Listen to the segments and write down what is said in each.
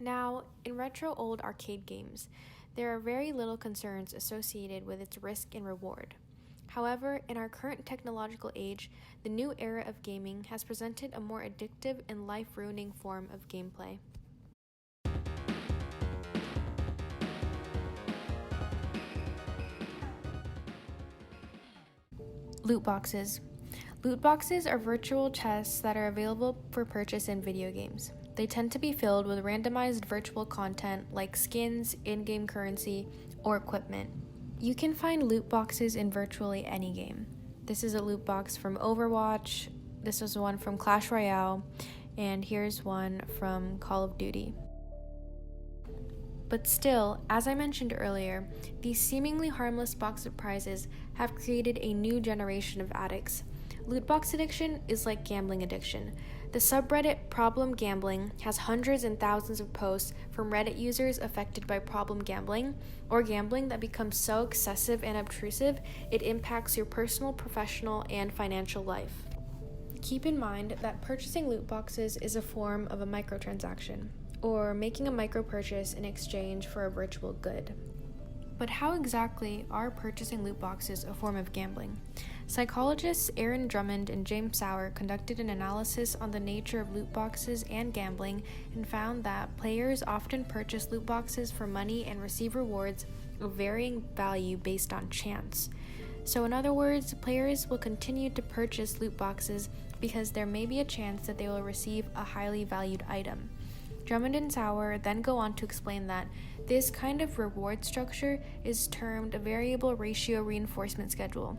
Now, in retro old arcade games, there are very little concerns associated with its risk and reward. However, in our current technological age, the new era of gaming has presented a more addictive and life-ruining form of gameplay. Loot boxes. Loot boxes are virtual chests that are available for purchase in video games. They tend to be filled with randomized virtual content like skins, in-game currency, or equipment. You can find loot boxes in virtually any game. This is a loot box from Overwatch, this is one from Clash Royale, and here's one from Call of Duty. But still, as I mentioned earlier, these seemingly harmless box of prizes have created a new generation of addicts. Loot box addiction is like gambling addiction. The subreddit Problem Gambling has hundreds and thousands of posts from Reddit users affected by problem gambling, or gambling that becomes so excessive and obtrusive it impacts your personal, professional, and financial life. Keep in mind that purchasing loot boxes is a form of a microtransaction, or making a micro purchase in exchange for a virtual good. But how exactly are purchasing loot boxes a form of gambling? Psychologists Aaron Drummond and James Sauer conducted an analysis on the nature of loot boxes and gambling and found that players often purchase loot boxes for money and receive rewards of varying value based on chance. So in other words, players will continue to purchase loot boxes because there may be a chance that they will receive a highly valued item. Drummond and Sauer then go on to explain that this kind of reward structure is termed a variable ratio reinforcement schedule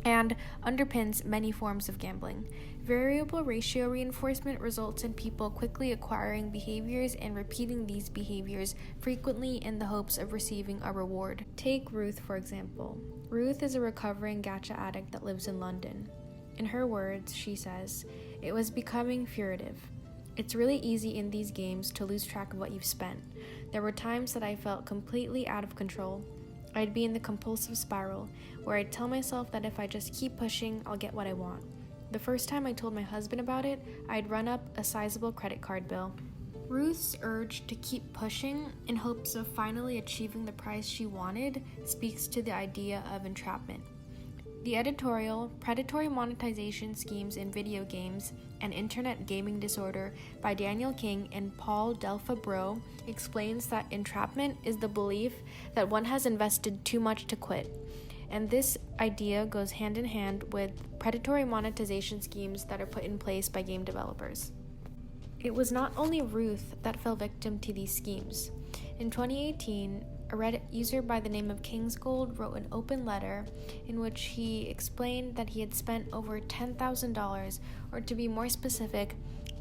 and underpins many forms of gambling. Variable ratio reinforcement results in people quickly acquiring behaviors and repeating these behaviors frequently in the hopes of receiving a reward. Take Ruth, for example. Ruth is a recovering gacha addict that lives in London. In her words, she says, "It was becoming furtive. It's really easy in these games to lose track of what you've spent. There were times that I felt completely out of control. I'd be in the compulsive spiral, where I'd tell myself that if I just keep pushing, I'll get what I want. The first time I told my husband about it, I'd run up a sizable credit card bill." Ruth's urge to keep pushing in hopes of finally achieving the prize she wanted speaks to the idea of entrapment. The editorial Predatory Monetization Schemes in Video Games and Internet Gaming Disorder by Daniel King and Paul Delfabro explains that entrapment is the belief that one has invested too much to quit, and this idea goes hand in hand with predatory monetization schemes that are put in place by game developers. It was not only Ruth that fell victim to these schemes. In 2018, a Reddit user by the name of Kingsgold wrote an open letter in which he explained that he had spent over $10,000, or to be more specific,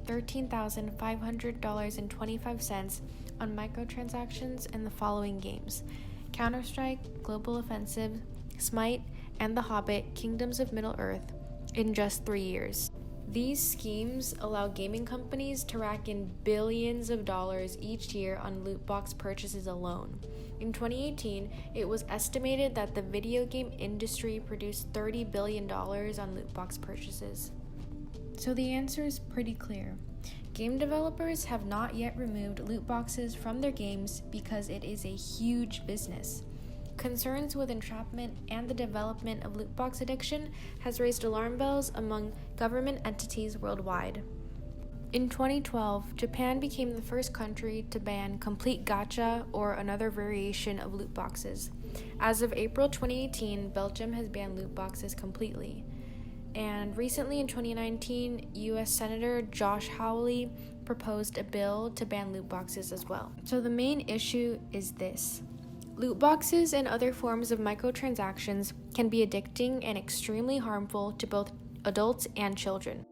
$13,500.25 on microtransactions in the following games: Counter-Strike, Global Offensive, Smite, and The Hobbit: Kingdoms of Middle-earth, in just 3 years. These schemes allow gaming companies to rack in billions of dollars each year on loot box purchases alone. In 2018, it was estimated that the video game industry produced $30 billion on loot box purchases. So the answer is pretty clear. Game developers have not yet removed loot boxes from their games because it is a huge business. Concerns with entrapment and the development of loot box addiction has raised alarm bells among government entities worldwide. In 2012, Japan became the first country to ban complete gacha or another variation of loot boxes. As of April 2018, Belgium has banned loot boxes completely. And recently in 2019, US Senator Josh Hawley proposed a bill to ban loot boxes as well. So the main issue is this. Loot boxes and other forms of microtransactions can be addicting and extremely harmful to both adults and children.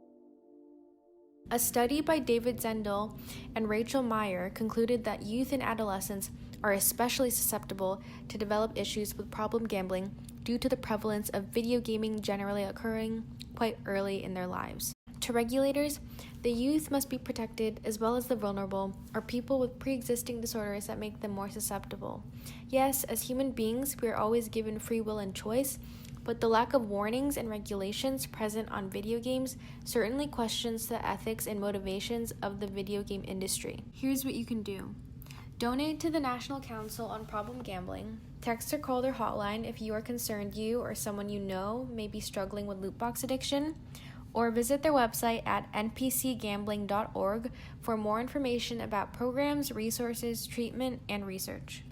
A study by David Zendel and Rachel Meyer concluded that youth and adolescents are especially susceptible to develop issues with problem gambling due to the prevalence of video gaming generally occurring quite early in their lives. To regulators, the youth must be protected as well as the vulnerable or people with pre-existing disorders that make them more susceptible. Yes, as human beings, we are always given free will and choice, but the lack of warnings and regulations present on video games certainly questions the ethics and motivations of the video game industry. Here's what you can do. Donate to the National Council on Problem Gambling. Text or call their hotline if you are concerned you or someone you know may be struggling with loot box addiction, or visit their website at npcgambling.org for more information about programs, resources, treatment, and research.